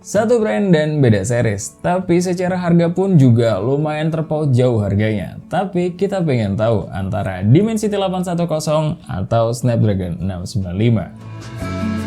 Satu brand dan beda series, tapi secara harga pun juga lumayan terpaut jauh harganya. Tapi kita pengen tahu antara Dimensity 810 atau Snapdragon 695.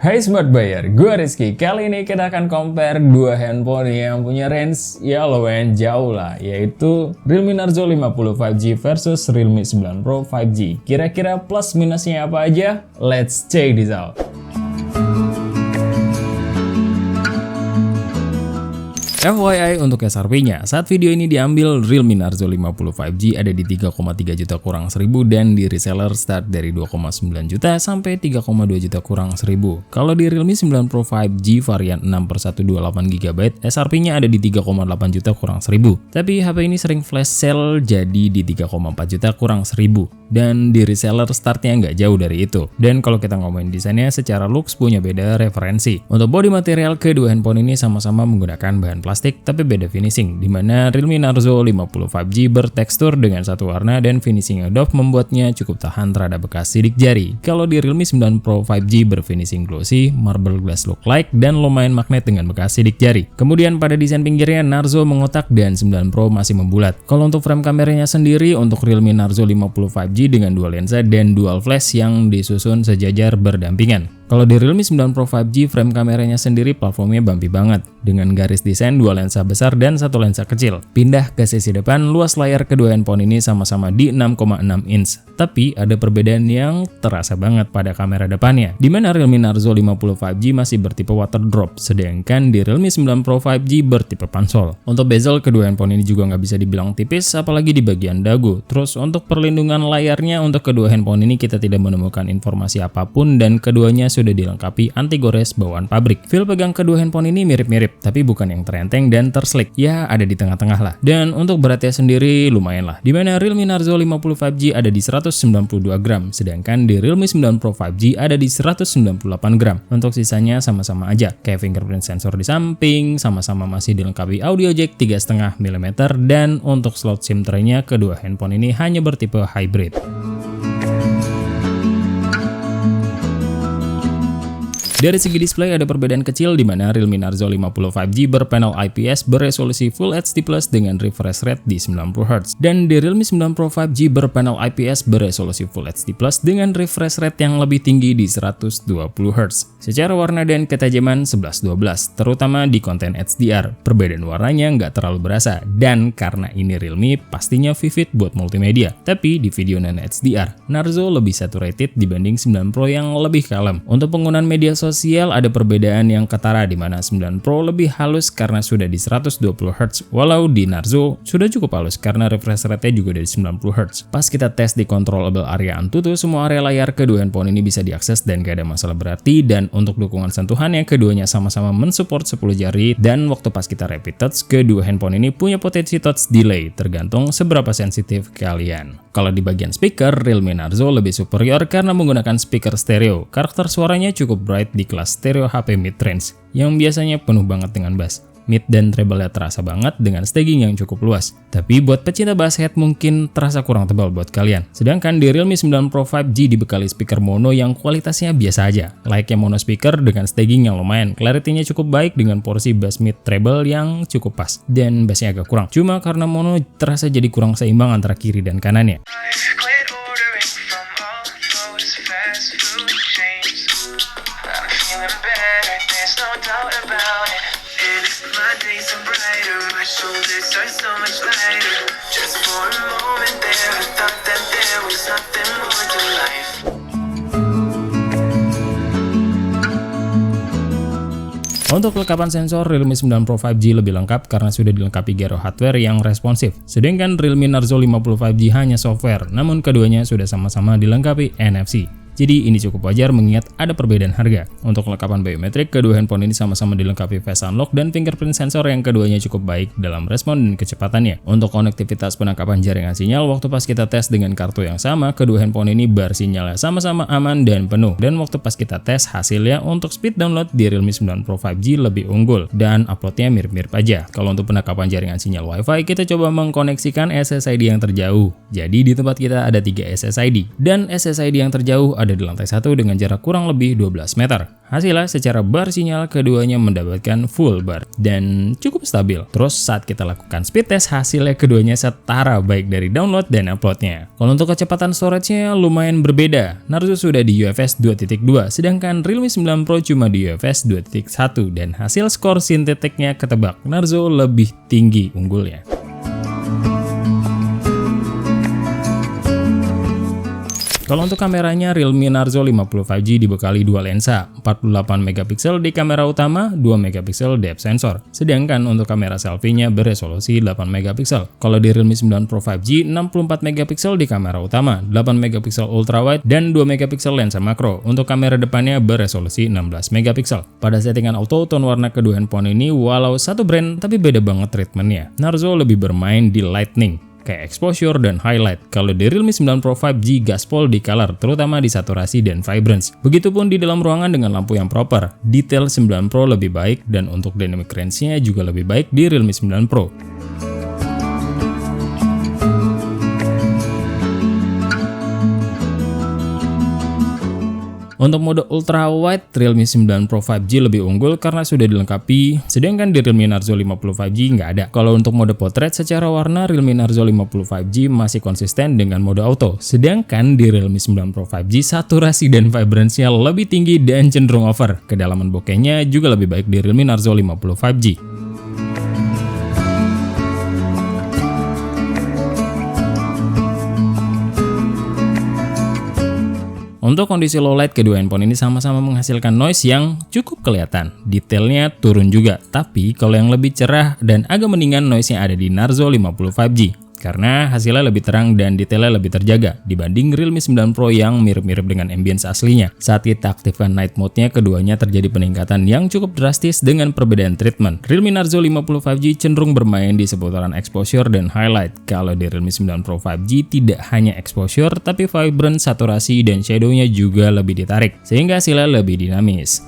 Hai Smart Buyer, gue Rizky. Kali ini kita akan compare dua handphone yang punya range ya lumayan jauh lah, yaitu Realme Narzo 50 5G versus Realme 9 Pro 5G. Kira-kira plus minusnya apa aja? Let's check this out. FYI untuk SRP-nya, saat video ini diambil Realme Narzo 50 5G ada di 3,3 juta kurang 1000 dan di reseller start dari 2,9 juta sampai 3,2 juta kurang 1000. Kalau di Realme 9 Pro 5G varian 6/128GB, SRP-nya ada di 3,8 juta kurang 1000. Tapi HP ini sering flash sale jadi di 3,4 juta kurang 1000 dan di reseller startnya nggak jauh dari itu. Dan kalau kita ngomongin desainnya, secara looks punya beda referensi. Untuk body material, kedua handphone ini sama-sama menggunakan bahan plastik tapi beda finishing, dimana Realme Narzo 50 5G bertekstur dengan satu warna dan finishing Adobe membuatnya cukup tahan terhadap bekas sidik jari. Kalau di Realme 9 Pro 5G berfinishing glossy, marble glass look like, dan lumayan magnet dengan bekas sidik jari. Kemudian pada desain pinggirnya Narzo mengotak dan 9 Pro masih membulat. Kalau untuk frame kameranya sendiri, untuk Realme Narzo 50 5G dengan dual lensa dan dual flash yang disusun sejajar berdampingan. Kalau di Realme 9 Pro 5G, frame kameranya sendiri platformnya bumpy banget, dengan garis desain dua lensa besar dan satu lensa kecil. Pindah ke sisi depan, luas layar kedua handphone ini sama-sama di 6,6 inch. Tapi ada perbedaan yang terasa banget pada kamera depannya, di mana Realme Narzo 50 5G masih bertipe water drop, sedangkan di Realme 9 Pro 5G bertipe pansol. Untuk bezel, kedua handphone ini juga nggak bisa dibilang tipis, apalagi di bagian dagu. Terus untuk perlindungan layarnya, untuk kedua handphone ini kita tidak menemukan informasi apapun dan keduanya sudah dilengkapi anti gores bawaan pabrik. Feel pegang kedua handphone ini mirip-mirip, tapi bukan yang terenteng dan terslick. Ya, ada di tengah-tengah lah. Dan untuk beratnya sendiri lumayan lah, dimana Realme Narzo 50 5G ada di 192 gram, sedangkan di Realme 9 Pro 5G ada di 198 gram. Untuk sisanya sama-sama aja, kayak fingerprint sensor di samping, sama-sama masih dilengkapi audio jack 3,5 mm, dan untuk slot SIM tray-nya kedua handphone ini hanya bertipe hybrid. Dari segi display ada perbedaan kecil, di mana Realme Narzo 50 5G berpanel IPS beresolusi Full HD Plus dengan refresh rate di 90Hz, dan di Realme 9 Pro 5G berpanel IPS beresolusi Full HD Plus dengan refresh rate yang lebih tinggi di 120Hz. Secara warna dan ketajaman 11-12, terutama di konten HDR. Perbedaan warnanya nggak terlalu berasa, dan karena ini Realme pastinya vivid buat multimedia. Tapi di video non HDR, Narzo lebih saturated dibanding 9 Pro yang lebih kalem. Untuk penggunaan media sosial ada perbedaan yang ketara, di mana 9 Pro lebih halus karena sudah di 120Hz, walau di Narzo sudah cukup halus karena refresh rate-nya juga dari 90Hz. Pas kita tes di controllable area Antutu, semua area layar kedua handphone ini bisa diakses dan gak ada masalah berarti. Dan untuk dukungan sentuhannya, keduanya sama-sama mensupport 10 jari, dan waktu pas kita rapid touch, kedua handphone ini punya potensi touch delay, tergantung seberapa sensitif kalian. Kalau di bagian speaker, Realme Narzo lebih superior karena menggunakan speaker stereo. Karakter suaranya cukup bright di kelas stereo HP mid-range, yang biasanya penuh banget dengan bass. Mid dan treble-nya terasa banget dengan staging yang cukup luas. Tapi buat pecinta bass head mungkin terasa kurang tebal buat kalian. Sedangkan di Realme 9 Pro 5G dibekali speaker mono yang kualitasnya biasa aja. Layaknya mono speaker dengan staging yang lumayan. Clarity-nya cukup baik dengan porsi bass mid treble yang cukup pas. Dan bassnya agak kurang. Cuma karena mono terasa jadi kurang seimbang antara kiri dan kanannya. Untuk kelengkapan sensor, Realme 9 Pro 5G lebih lengkap karena sudah dilengkapi gyro hardware yang responsif. Sedangkan Realme Narzo 50 5G hanya software, namun keduanya sudah sama-sama dilengkapi NFC. Jadi ini cukup wajar mengingat ada perbedaan harga. Untuk kelengkapan biometrik, kedua handphone ini sama-sama dilengkapi face unlock dan fingerprint sensor yang keduanya cukup baik dalam respon dan kecepatannya. Untuk konektivitas penangkapan jaringan sinyal, waktu pas kita tes dengan kartu yang sama, kedua handphone ini bar sinyalnya sama-sama aman dan penuh. Dan waktu pas kita tes hasilnya untuk speed download di Realme 9 Pro 5G lebih unggul dan uploadnya mirip-mirip aja. Kalau untuk penangkapan jaringan sinyal Wi-Fi, kita coba mengkoneksikan SSID yang terjauh. Jadi di tempat kita ada 3 SSID dan SSID yang terjauh ada di lantai 1 dengan jarak kurang lebih 12 meter. Hasilnya secara bar sinyal keduanya mendapatkan full bar dan cukup stabil. Terus saat kita lakukan speed test hasilnya keduanya setara baik dari download dan uploadnya. Kalau untuk kecepatan storage-nya lumayan berbeda. Narzo sudah di UFS 2.2 sedangkan Realme 9 Pro cuma di UFS 2.1 dan hasil skor sintetiknya ketebak Narzo lebih tinggi unggulnya. Kalau untuk kameranya, Realme Narzo 50 5G dibekali dua lensa, 48 megapiksel di kamera utama, 2 megapiksel depth sensor. Sedangkan untuk kamera selfie-nya beresolusi 8 megapiksel. Kalau di Realme 9 Pro 5G, 64 megapiksel di kamera utama, 8 megapiksel ultrawide, dan 2 megapiksel lensa makro. Untuk kamera depannya beresolusi 16 megapiksel. Pada settingan auto, tone warna kedua handphone ini walau satu brand, tapi beda banget treatmentnya. Narzo lebih bermain di lightning, kayak exposure dan highlight. Kalau di Realme 9 Pro 5G gaspol di color, terutama di saturasi dan vibrance. Begitupun di dalam ruangan dengan lampu yang proper. Detail 9 Pro lebih baik dan untuk dynamic range-nya juga lebih baik di Realme 9 Pro. Untuk mode ultra wide, Realme 9 Pro 5G lebih unggul karena sudah dilengkapi, sedangkan di Realme Narzo 50 5G nggak ada. Kalau untuk mode portrait secara warna, Realme Narzo 50 5G masih konsisten dengan mode auto, sedangkan di Realme 9 Pro 5G saturasi dan vibrance-nya lebih tinggi dan cenderung over. Kedalaman bokehnya juga lebih baik di Realme Narzo 50 5G. Untuk kondisi low light, kedua handphone ini sama-sama menghasilkan noise yang cukup kelihatan. Detailnya turun juga, tapi kalau yang lebih cerah dan agak mendingan noise-nya ada di Narzo 50 5G. Karena hasilnya lebih terang dan detailnya lebih terjaga dibanding Realme 9 Pro yang mirip-mirip dengan ambience aslinya. Saat kita aktifkan night mode-nya, keduanya terjadi peningkatan yang cukup drastis dengan perbedaan treatment. Realme Narzo 50 5G cenderung bermain di seputaran exposure dan highlight. Kalau di Realme 9 Pro 5G tidak hanya exposure, tapi vibrance, saturasi, dan shadow-nya juga lebih ditarik, sehingga hasilnya lebih dinamis.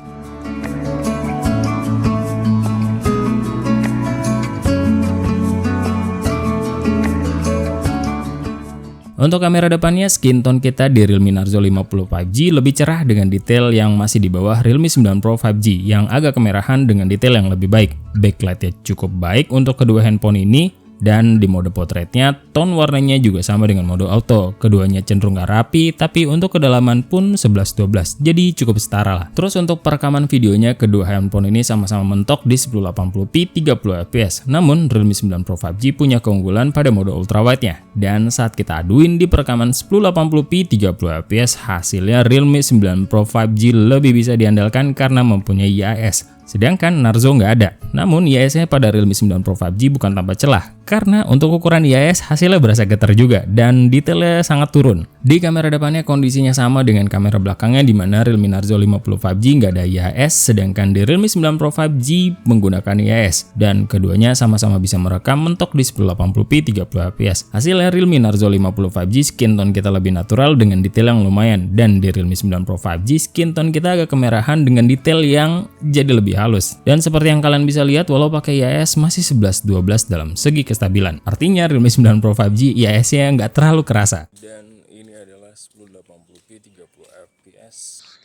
Untuk kamera depannya, skin tone kita di Realme Narzo 50 5G lebih cerah dengan detail yang masih di bawah Realme 9 Pro 5G yang agak kemerahan dengan detail yang lebih baik. Backlight-nya cukup baik untuk kedua handphone ini. Dan di mode portraitnya, tone warnanya juga sama dengan mode auto. Keduanya cenderung gak rapi, tapi untuk kedalaman pun 11-12, jadi cukup setara lah. Terus untuk perekaman videonya, kedua handphone ini sama-sama mentok di 1080p 30fps. Namun Realme 9 Pro 5G punya keunggulan pada mode ultrawide-nya. Dan saat kita aduin di perekaman 1080p 30fps, hasilnya Realme 9 Pro 5G lebih bisa diandalkan karena mempunyai IIS. Sedangkan Narzo nggak ada. Namun IIS-nya pada Realme 9 Pro 5G bukan tanpa celah, karena untuk ukuran IIS hasilnya berasa getar juga dan detailnya sangat turun. Di kamera depannya kondisinya sama dengan kamera belakangnya, di mana Realme Narzo 50 5G nggak ada IIS, sedangkan di Realme 9 Pro 5G menggunakan IIS, dan keduanya sama-sama bisa merekam mentok di 1080p 30fps. Hasilnya Realme Narzo 50 5G skin tone kita lebih natural dengan detail yang lumayan, dan di Realme 9 Pro 5G skin tone kita agak kemerahan dengan detail yang jadi lebih halus. Dan seperti yang kalian bisa lihat, walau pakai IIS masih 11-12 dalam segi kestabilan. Artinya Realme 9 Pro 5G IIS-nya nggak terlalu kerasa. Dan ini adalah 1080p 30fps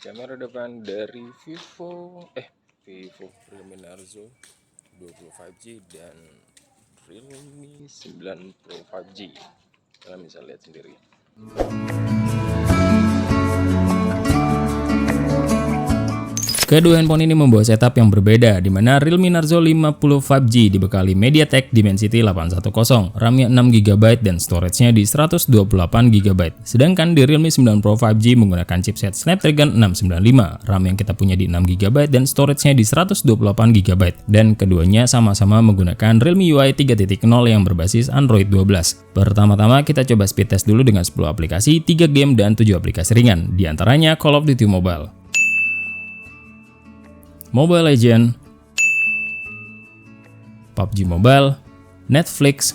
kamera depan dari Vivo Realme Narzo 25G dan Realme 9 Pro 5G. Kalian bisa lihat sendiri. Kedua handphone ini membawa setup yang berbeda, di mana Realme Narzo 50 5G dibekali MediaTek Dimensity 810, RAM-nya 6GB dan storage-nya di 128GB. Sedangkan di Realme 9 Pro 5G menggunakan chipset Snapdragon 695, RAM yang kita punya di 6GB dan storage-nya di 128GB. Dan keduanya sama-sama menggunakan Realme UI 3.0 yang berbasis Android 12. Pertama-tama kita coba speed test dulu dengan 10 aplikasi, 3 game, dan 7 aplikasi ringan, di antaranya Call of Duty Mobile, Mobile Legends, PUBG Mobile, Netflix,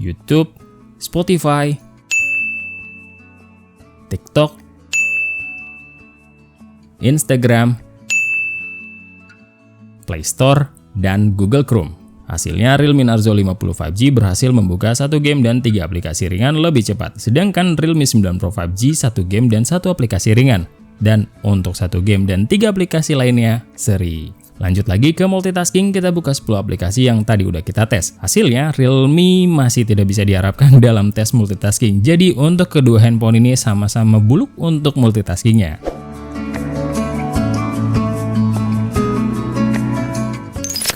YouTube, Spotify, TikTok, Instagram, Play Store, dan Google Chrome. Hasilnya Realme Narzo 50 5G berhasil membuka 1 game dan 3 aplikasi ringan lebih cepat, sedangkan Realme 9 Pro 5G 1 game dan 1 aplikasi ringan. Dan untuk 1 game dan 3 aplikasi lainnya seri. Lanjut lagi ke multitasking, kita buka 10 aplikasi yang tadi udah kita tes. Hasilnya Realme masih tidak bisa diharapkan dalam tes multitasking. Jadi untuk kedua handphone ini sama-sama buluk untuk multitaskingnya.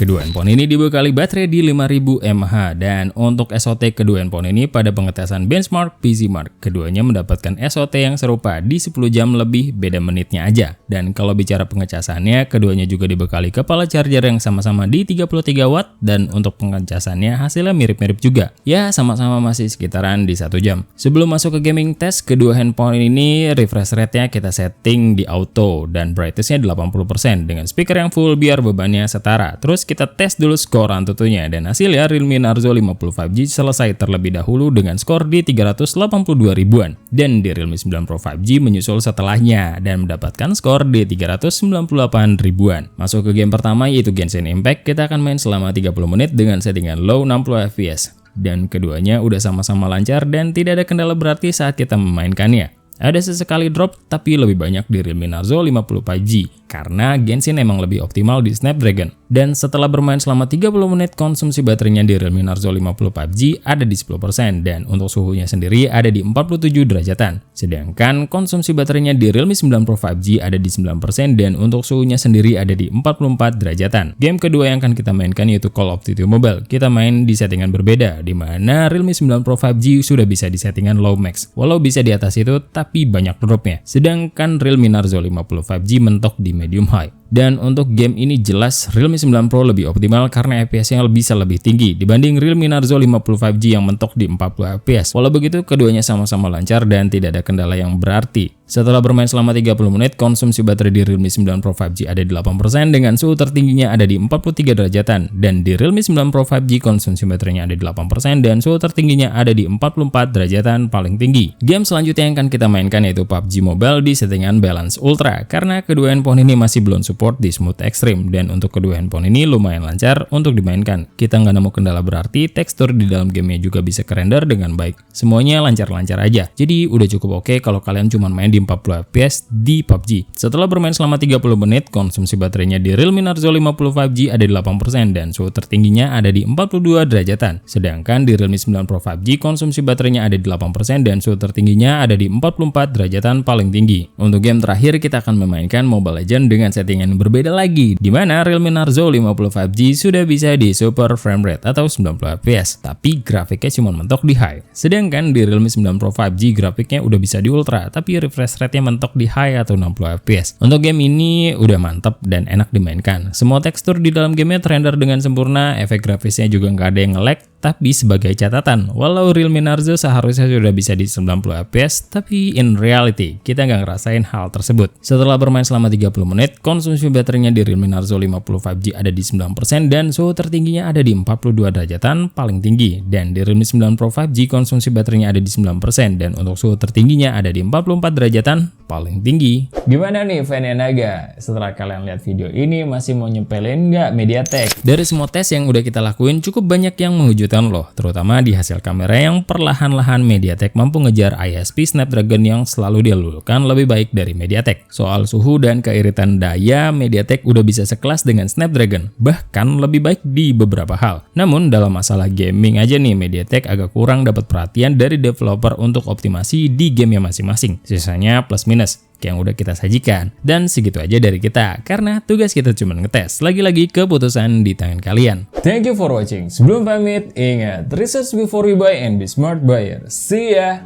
Kedua handphone ini dibekali baterai di 5000 mAh dan untuk SOT kedua handphone ini pada pengetesan benchmark PCMark, keduanya mendapatkan SOT yang serupa di 10 jam lebih, beda menitnya aja. Dan kalau bicara pengecasannya, keduanya juga dibekali kepala charger yang sama-sama di 33 watt dan untuk pengecasannya hasilnya mirip-mirip juga. Ya sama-sama masih sekitaran di 1 jam. Sebelum masuk ke gaming test, kedua handphone ini refresh rate-nya kita setting di auto dan brightness-nya 80% dengan speaker yang full biar bebannya setara. Terus kita tes dulu skor Antutunya dan hasilnya Realme Narzo 50 5G selesai terlebih dahulu dengan skor di 382 ribuan dan di Realme 9 Pro 5G menyusul setelahnya dan mendapatkan skor di 398 ribuan. Masuk ke game pertama yaitu Genshin Impact, kita akan main selama 30 menit dengan settingan low 60 fps dan keduanya udah sama-sama lancar dan tidak ada kendala berarti saat kita memainkannya. Ada sesekali drop tapi lebih banyak di Realme Narzo 50 5G karena Genshin emang lebih optimal di Snapdragon. Dan setelah bermain selama 30 menit, konsumsi baterainya di Realme Narzo 50 5G ada di 10% dan untuk suhunya sendiri ada di 47 derajatan. Sedangkan konsumsi baterainya di Realme 9 Pro 5G ada di 9% dan untuk suhunya sendiri ada di 44 derajatan. Game kedua yang akan kita mainkan yaitu Call of Duty Mobile. Kita main di settingan berbeda, di mana Realme 9 Pro 5G sudah bisa di settingan low max. Walau bisa di atas itu, tapi banyak dropnya. Sedangkan Realme Narzo 50 5G mentok di medium high. Dan untuk game ini jelas Realme 9 Pro lebih optimal karena FPS-nya bisa lebih tinggi dibanding Realme Narzo 50 5G yang mentok di 40 FPS. Walau begitu, keduanya sama-sama lancar dan tidak ada kendala yang berarti. Setelah bermain selama 30 menit, konsumsi baterai di Realme 9 Pro 5G ada di 8% dengan suhu tertingginya ada di 43 derajatan. Dan di Realme 9 Pro 5G konsumsi baterainya ada di 8% dan suhu tertingginya ada di 44 derajatan paling tinggi. Game selanjutnya yang akan kita mainkan yaitu PUBG Mobile di settingan Balance Ultra karena kedua handphone ini masih belum support di Smooth Extreme dan untuk kedua handphone ini lumayan lancar untuk dimainkan. Kita nggak nemu kendala berarti, tekstur di dalam gamenya juga bisa kerender dengan baik. Semuanya lancar-lancar aja. Jadi udah cukup oke kalau kalian cuma main di 40 fps di PUBG. Setelah bermain selama 30 menit, konsumsi baterainya di Realme Narzo 50 5G ada di 8% dan suhu tertingginya ada di 42 derajatan. Sedangkan di Realme 9 Pro 5G konsumsi baterainya ada di 8% dan suhu tertingginya ada di 44 derajatan paling tinggi. Untuk game terakhir kita akan memainkan Mobile Legends dengan settingan berbeda lagi, di mana Realme Narzo 50 5G sudah bisa di super frame rate atau 90 fps, tapi grafiknya cuma mentok di high. Sedangkan di Realme 9 Pro 5G grafiknya udah bisa di ultra, tapi refresh rate-nya mentok di high atau 60 fps. Untuk game ini udah mantap dan enak dimainkan. Semua tekstur di dalam gamenya terrender dengan sempurna, efek grafisnya juga nggak ada yang nge-lag. Tapi sebagai catatan, walau Realme Narzo seharusnya sudah bisa di 90 fps, tapi in reality kita nggak ngerasain hal tersebut. Setelah bermain selama 30 menit, konsumsi baterainya di Realme Narzo 50 5G ada di 9% dan suhu tertingginya ada di 42 derajatan paling tinggi. Dan di Realme 9 Pro 5G konsumsi baterainya ada di 9% dan untuk suhu tertingginya ada di 44 derajatan paling tinggi. Gimana nih fan Naga? Setelah kalian lihat video ini masih mau nyempelin nggak MediaTek? Dari semua tes yang udah kita lakuin cukup banyak yang mengejutkan loh, terutama di hasil kamera yang perlahan-lahan MediaTek mampu ngejar ISP Snapdragon yang selalu dilulukan lebih baik dari MediaTek. Soal suhu dan keiritan daya, MediaTek udah bisa sekelas dengan Snapdragon, bahkan lebih baik di beberapa hal. Namun dalam masalah gaming aja nih, MediaTek agak kurang dapat perhatian dari developer untuk optimasi di game yang masing-masing. Sisanya plus minus. yang udah kita sajikan. Dan segitu aja dari kita, karena tugas kita cuma ngetes. Lagi-lagi keputusan di tangan kalian. Thank you for watching. Sebelum pamit, ingat, research before you buy and be smart buyer. See ya!